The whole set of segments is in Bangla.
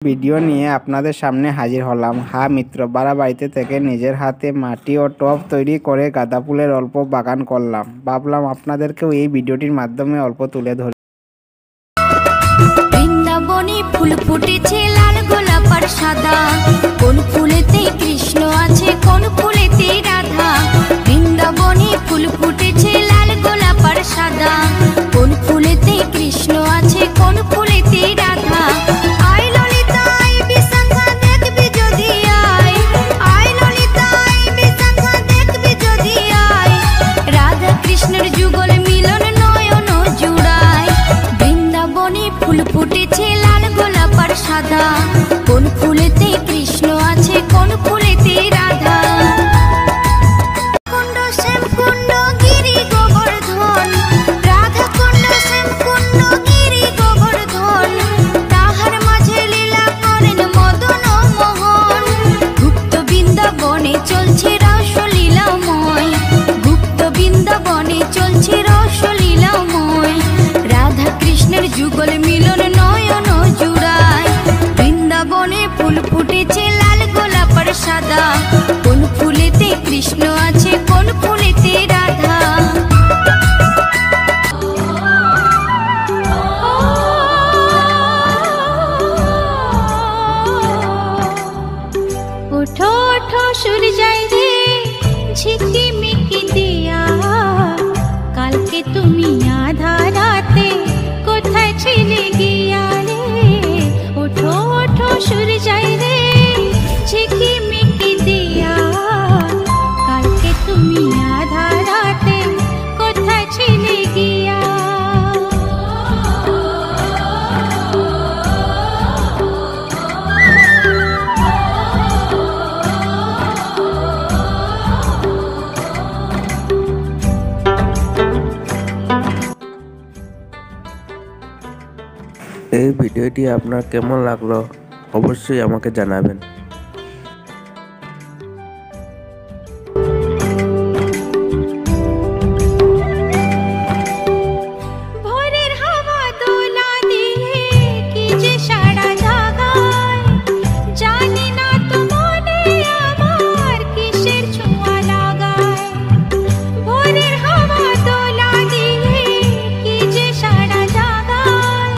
ভিডিও নিয়ে আপনাদের সামনে হাজির হলাম। হ্যাঁ মিত্র, বাড়িতে থেকে নিজের হাতে মাটি ও টব তৈরি করে গাঁদা ফুলের অল্প বাগান করলাম। ভাবলাম আপনাদেরকেও এই ভিডিওটির মাধ্যমে অল্প তুলে ধরি। বৃন্দাবনে ফুল ফুটেছে লাল গোলাপ আর সাদা, কোন ফুলেতে কৃষ্ণ আছে কোন ফুলেতে রাধা। বৃন্দাবনে ফুল ফুটেছে লাল গোলাপ আর সাদা, কোন ফুলেতে কৃষ্ণ আছে কোন ফুলেতে রাধা। আয় ললিতা আয় বিশাখা দেখবি যদি আয়, আয় ললিতা আয় বিশাখা দেখবি যদি আয়। রাধা কৃষ্ণের যুগল মিলন নয়ন জুড়ায়। বৃন্দাবনে ফুল ফুটেছে লাল গোলাপ আর সাদা, কোন ফুলেতে কৃষ্ণ আছে কোন ফুলেতে রাধা। কুণ্ড শ্যাম কুণ্ড গিরি গোবর্ধন, রাধা কুণ্ড শ্যাম কুণ্ড গিরি গোবর্ধন। তাহার মাঝে লীলা করেন মদন মোহন, গুপ্ত বৃন্দাবনে চলছে রসলীলাময়, গুপ্ত বৃন্দাবনে চলছে রসলীলাময়। রাধা কৃষ্ণের যুগল মিলন নয়ন জুড়ায়। বৃন্দাবনে ফুল ফুটেছে লাল গোলাপ আর সাদা, কোন ফুলেতে কৃষ্ণ আছে কোন ফুলেতে রাধা। ওঠো ওঠো সূর্যায় রে ঝিকিমিকি দিয়া, কালকে তুমি আধা রাতে কোথায় ছিলে গিয়া রে। ওঠো ওঠো সূর্যায় রে ঝিকিমিকি দিয়া, কালকে তুমি আধা রাতে কোথায় ছিলে গিয়া। এই ভিডিওটি আপনার কেমন লাগলো অবশ্যই আমাকে জানাবেন। ভোরের হাওয়া দোলা দিয়ে কি যে সাড়া জাগায়, জানি না তো মনে আমার কিসের ছোঁয়া লাগায়। ভোরের হাওয়া দোলা দিয়ে কি যে সাড়া জাগায়,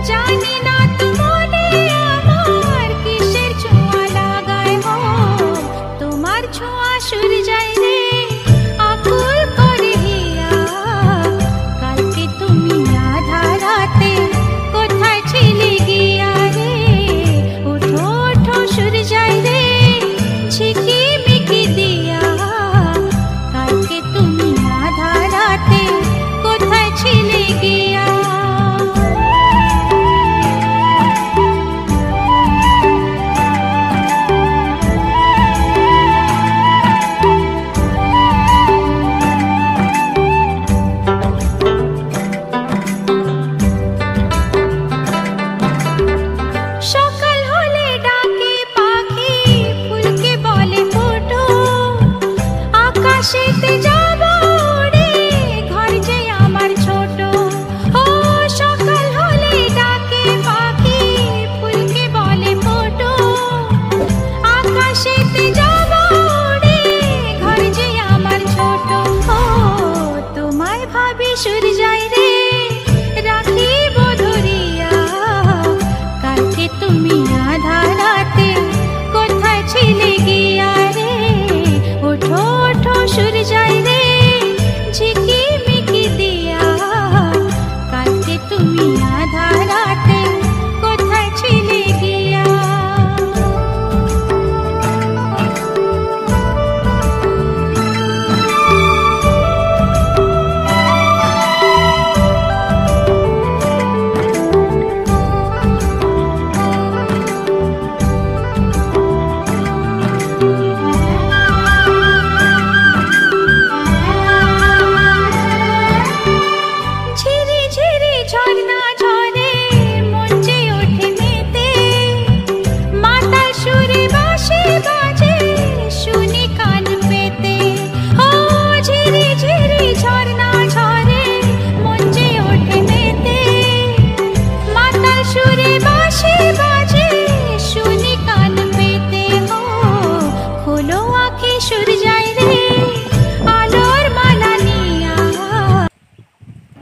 জানি না তো মনে আমার কিসের ছোঁয়া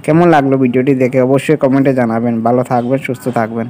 কেমন লাগলো ভিডিওটি দেখে অবশ্যই কমেন্টে জানাবেন। ভালো থাকবেন, সুস্থ থাকবেন।